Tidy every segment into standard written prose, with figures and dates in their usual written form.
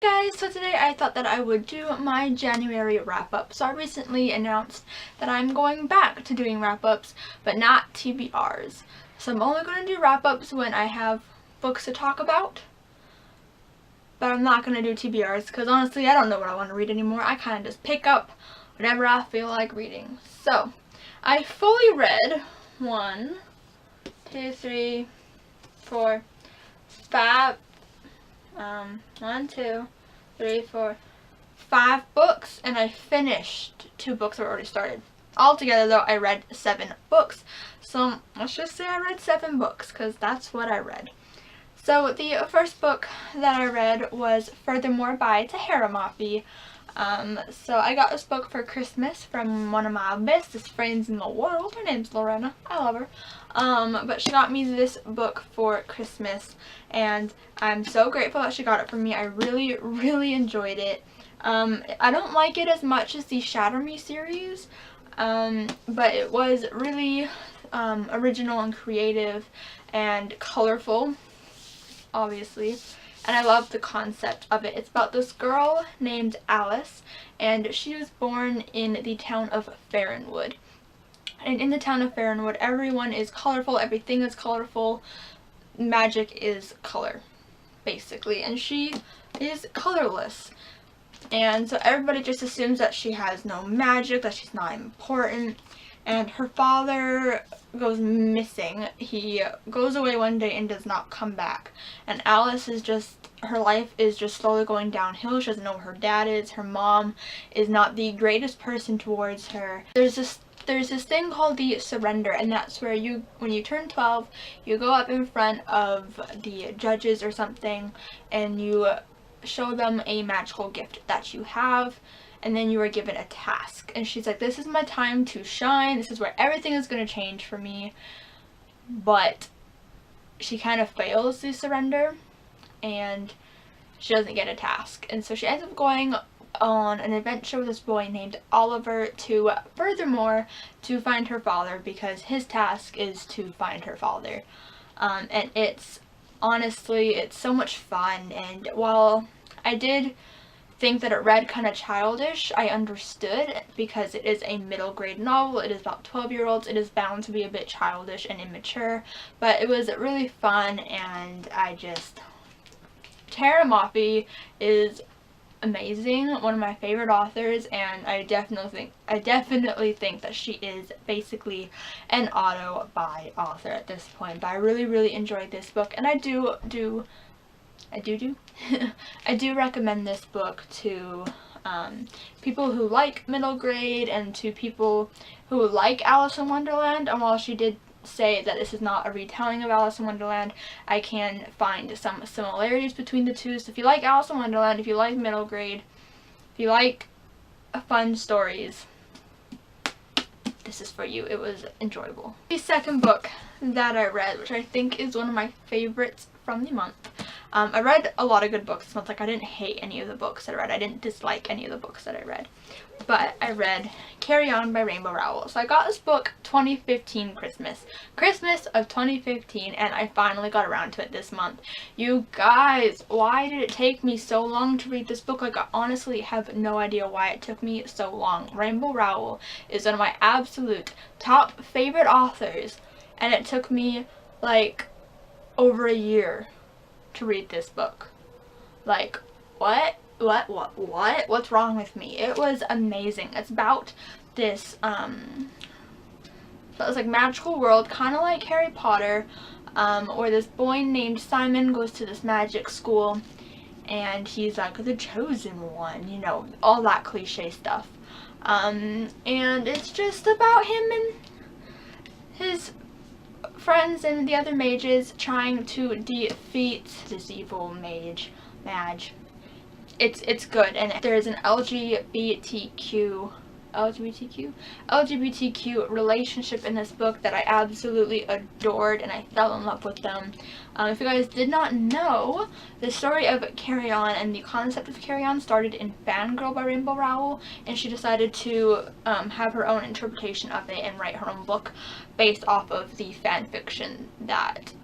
Hey guys, so today I thought that I would do my January wrap-up. So I recently announced that I'm going back to doing wrap-ups, but not TBRs. So I'm only going to do wrap-ups when I have books to talk about. But I'm not going to do TBRs because honestly I don't know what I want to read anymore. I kind of just pick up whatever I feel like reading. So I fully read 1, 2, 3, 4, 5, 1, 2, 3, 4, 5 books, and I finished 2 books I've already started. Altogether though, I read 7 books. So let's just say I read 7 books because that's what I read. So the first book that I read was Furthermore by Tahara Mafi. So I got this book for Christmas from one of my bestest friends in the world. Her name's Lorena. I love her. But she got me this book for Christmas, and I'm so grateful that she got it for me. I really, really enjoyed it. I don't like it as much as the Shatter Me series, but it was really original and creative and colorful, obviously. And I love the concept of it. It's about this girl named Alice, and she was born in the town of Farronwood. And in the town of Farronwood, everyone is colorful, everything is colorful, magic is color, basically. And she is colorless. And so everybody just assumes that she has no magic, that she's not important. And her father goes missing. He goes away one day and does not come back. And Alice is just, her life is just slowly going downhill. She doesn't know where her dad is. Her mom is not the greatest person towards her. There's this thing called the surrender, and that's where when you turn 12, you go up in front of the judges or something, and you show them a magical gift that you have. And then you are given a task. And she's like, this is my time to shine. This is where everything is going to change for me. But she kind of fails the surrender. And she doesn't get a task. And so she ends up going on an adventure with this boy named Oliver to Furthermore to find her father. Because his task is to find her father. And it's, honestly, it's so much fun. And while I did think that it read kind of childish, I understood, because it is a middle grade novel. It is about 12-year-olds. It is bound to be a bit childish and immature, but it was really fun. And Tahara Mafi is amazing, one of my favorite authors, and I definitely think that she is basically an auto-buy author at this point. But I really, really enjoyed this book, and I do recommend this book to people who like middle grade and to people who like Alice in Wonderland. And while she did say that this is not a retelling of Alice in Wonderland, I can find some similarities between the two. So if you like Alice in Wonderland, if you like middle grade, if you like fun stories, this is for you. It was enjoyable. The second book that I read, which I think is one of my favorites from the month. I read a lot of good books this month. Like, I didn't hate any of the books that I read. I didn't dislike any of the books that I read. But I read Carry On by Rowell. So I got this book 2015 Christmas of 2015, and I finally got around to it this month. You guys, why did it take me so long to read this book? Like, I honestly have no idea why it took me so long. Rowell is one of my absolute top favorite authors, and it took me like over a year to read this book. Like, what's wrong with me? It was amazing. It's about this like magical world, kind of like Harry Potter, where this boy named Simon goes to this magic school, and he's like the chosen one, you know, all that cliche stuff. And it's just about him and his friends and the other mages trying to defeat this evil mage. It's good, and there's an LGBTQ relationship in this book that I absolutely adored, and I fell in love with them. If you guys did not know, the story of Carry On and the concept of Carry On started in Fangirl by Rowell, and she decided to have her own interpretation of it and write her own book based off of the fan fiction that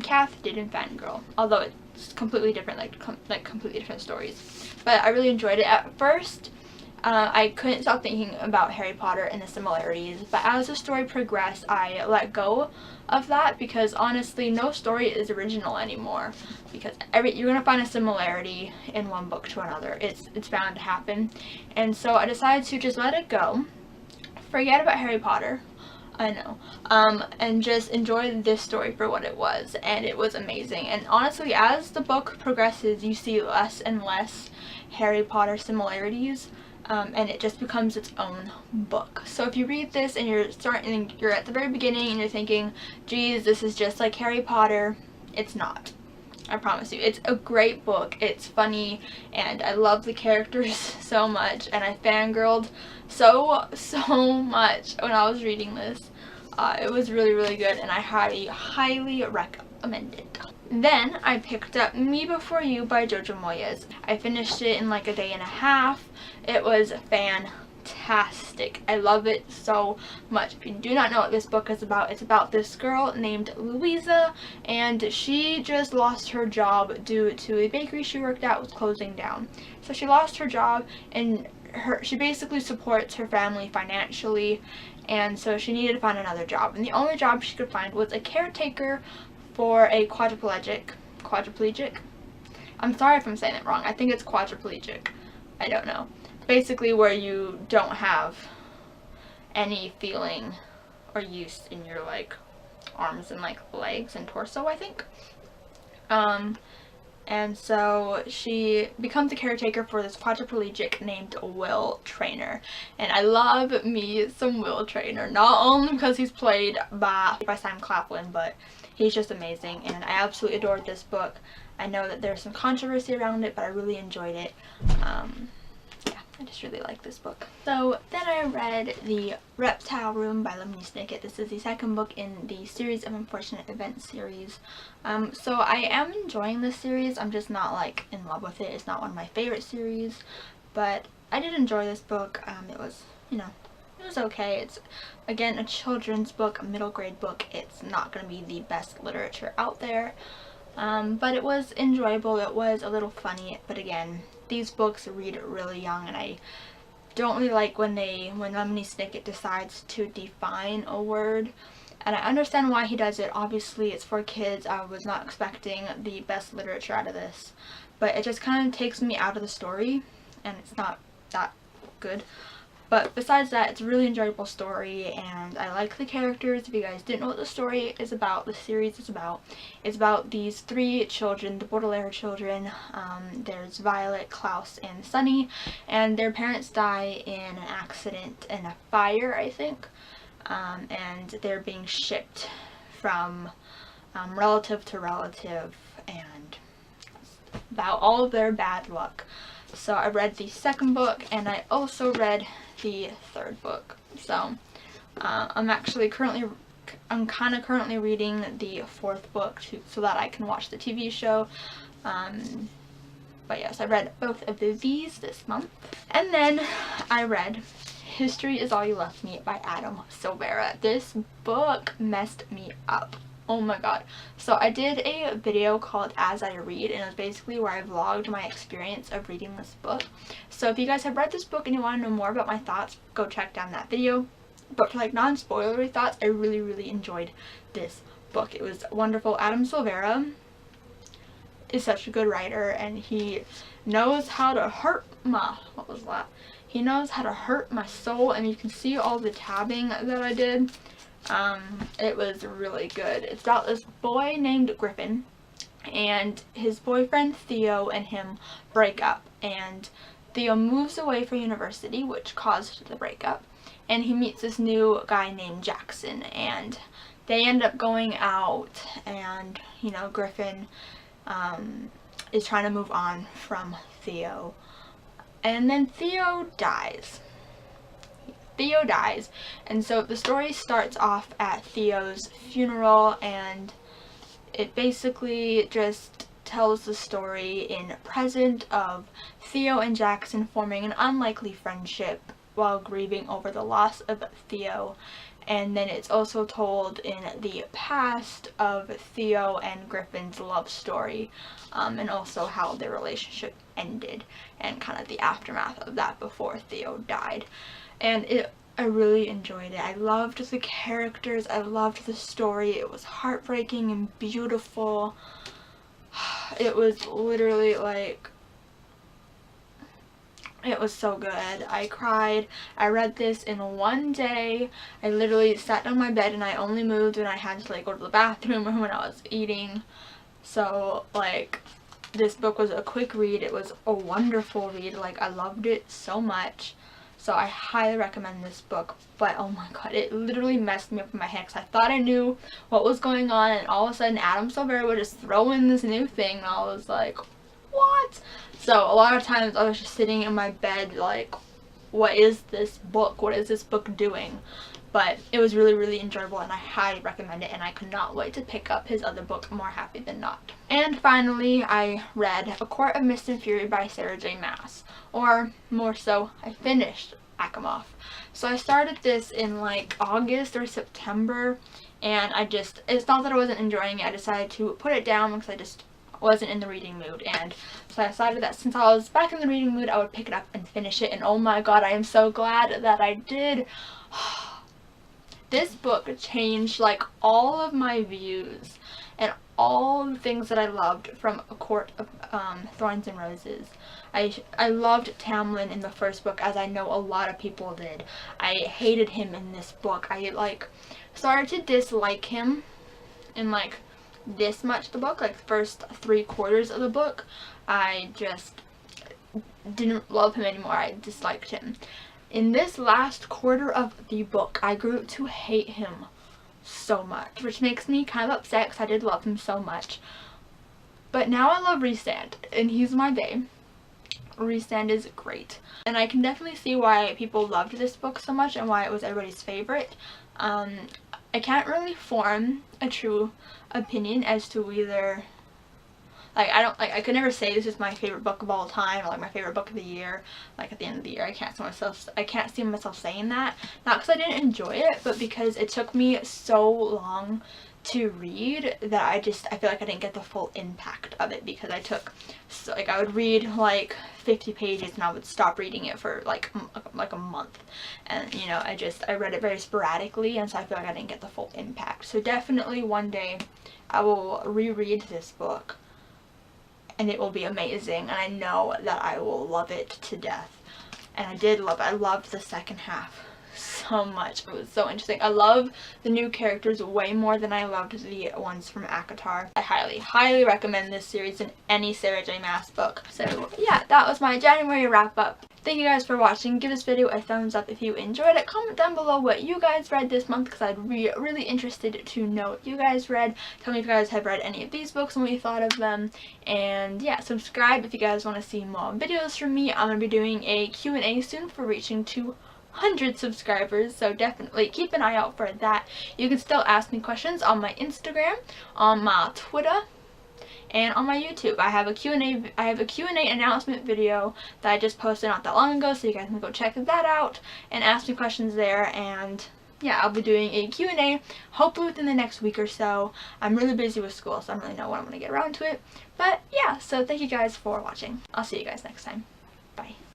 Kath did in Fangirl, although it's completely different, like completely different stories. But I really enjoyed it. At first, I couldn't stop thinking about Harry Potter and the similarities, but as the story progressed, I let go of that because honestly, no story is original anymore. Because you're gonna find a similarity in one book to another. It's bound to happen, and so I decided to just let it go, forget about Harry Potter. I know. And just enjoy this story for what it was, and it was amazing. And honestly, as the book progresses, you see less and less Harry Potter similarities, and it just becomes its own book. So if you read this and you're at the very beginning and you're thinking, geez, this is just like Harry Potter, it's not. I promise you. It's a great book. It's funny, and I love the characters so much, and I fangirled so much when I was reading this. It was really, really good, and I highly recommend it. Then I picked up Me Before You by Jojo Moyes. I finished it in like a day and a half. It was fantastic. I love it so much. If you do not know what this book is about, it's about this girl named Louisa, and she just lost her job due to a bakery she worked at was closing down. So she lost her job, and she basically supports her family financially, and so she needed to find another job, and the only job she could find was a caretaker for a quadriplegic. I'm sorry if I'm saying it wrong. I think it's quadriplegic. I don't know. Basically where you don't have any feeling or use in your like arms and like legs and torso, I think. And so she becomes a caretaker for this quadriplegic named Will Traynor. And I love me some Will Traynor, not only because he's played by Sam Claflin, but he's just amazing, and I absolutely adored this book. I know that there's some controversy around it, but I really enjoyed it. Yeah, I just really like this book. So then I read The Reptile Room by Lemony Snicket. This is the second book in the Series of Unfortunate Events series. So I am enjoying this series. I'm just not like in love with it. It's not one of my favorite series, but I did enjoy this book. It was, you know, it was okay. It's, again, a children's book, a middle grade book. It's not going to be the best literature out there, but it was enjoyable. It was a little funny, but again, these books read really young, and I don't really like when Lemony Snicket decides to define a word, and I understand why he does it. Obviously, it's for kids. I was not expecting the best literature out of this, but it just kind of takes me out of the story, and it's not that good. But besides that, it's a really enjoyable story, and I like the characters. If you guys didn't know what the story is about, the series is about, it's about these three children, the Baudelaire children. There's Violet, Klaus, and Sunny, and their parents die in an accident in a fire, I think, and they're being shipped from relative to relative, and about all of their bad luck. So I read the second book, and I also read the third book. So I'm kind of currently reading the fourth book so that I can watch the TV show. But yes, I read both of these this month. And then I read History Is All You Left Me by Adam Silvera. This book messed me up. Oh my god. So I did a video called As I Read, and it was basically where I vlogged my experience of reading this book. So if you guys have read this book and you want to know more about my thoughts, go check down that video. But for like non-spoilery thoughts, I really enjoyed this book. It was wonderful. Adam Silvera is such a good writer, and he knows how to hurt my, he knows how to hurt my soul, and you can see all the tabbing that I did. It was really good. It's about this boy named Griffin, and his boyfriend Theo and him break up, and Theo moves away for university, which caused the breakup, and he meets this new guy named Jackson, and they end up going out, and you know, Griffin is trying to move on from Theo, and then Theo dies, and so the story starts off at Theo's funeral, and it basically just tells the story in present of Theo and Jackson forming an unlikely friendship while grieving over the loss of Theo, and then it's also told in the past of Theo and Griffin's love story, and also how their relationship ended and kind of the aftermath of that before Theo died. And I really enjoyed it. I loved the characters, I loved the story. It was heartbreaking and beautiful. It was literally like, it was so good. I cried. I read this in one day. I literally sat on my bed and I only moved when I had to like go to the bathroom or when I was eating. So like, this book was a quick read. It was a wonderful read. Like, I loved it so much. So I highly recommend this book. But oh my god, it literally messed me up in my head because I thought I knew what was going on, and all of a sudden Adam Silvera would just throw in this new thing and I was like, what? So a lot of times I was just sitting in my bed like, what is this book? What is this book doing? But it was really, really enjoyable and I highly recommend it, and I could not wait to pick up his other book, More Happy Than Not. And finally, I read A Court of Mist and Fury by Sarah J. Maas. Or more so, I finished Asimov. So I started this in like August or September, and it's not that I wasn't enjoying it, I decided to put it down because I just wasn't in the reading mood, and so I decided that since I was back in the reading mood, I would pick it up and finish it, and oh my god, I am so glad that I did. This book changed like all of my views and all the things that I loved from A Court of Thorns and Roses. I loved Tamlin in the first book, as I know a lot of people did. I hated him in this book. I like started to dislike him in like this much the book, like the first 3/4 of the book. I just didn't love him anymore. I disliked him. In this last quarter of the book, I grew to hate him so much, which makes me kind of upset because I did love him so much. But now I love Rhysand, and he's my bae. Rhysand is great, and I can definitely see why people loved this book so much and why it was everybody's favorite. I can't really form a true opinion as to whether, like, I could never say this is my favorite book of all time or like my favorite book of the year. Like at the end of the year, I can't see myself saying that. Not because I didn't enjoy it, but because it took me so long to read that I feel like I didn't get the full impact of it, because I would read like 50 pages and I would stop reading it for like a month, and you know, I read it very sporadically, and so I feel like I didn't get the full impact. So definitely one day I will reread this book and it will be amazing, and I know that I will love it to death. And I did love it. I loved the second half so much. It was so interesting. I love the new characters way more than I loved the ones from ACOTAR. I highly recommend this series in any Sarah J. Maas book. So yeah, that was my January wrap up. Thank you guys for watching. Give this video a thumbs up if you enjoyed it. Comment down below what you guys read this month, because I'd be really interested to know what you guys read. Tell me if you guys have read any of these books and what you thought of them. And yeah, subscribe if you guys want to see more videos from me. I'm going to be doing a Q&A soon for reaching 200 subscribers, so definitely keep an eye out for that. You can still ask me questions on my Instagram, on my Twitter, and on my YouTube. I have a Q&A announcement video that I just posted not that long ago, so you guys can go check that out and ask me questions there. And yeah, I'll be doing a Q&A hopefully within the next week or so. I'm really busy with school, so I don't really know when I'm going to get around to it. But yeah, so thank you guys for watching. I'll see you guys next time.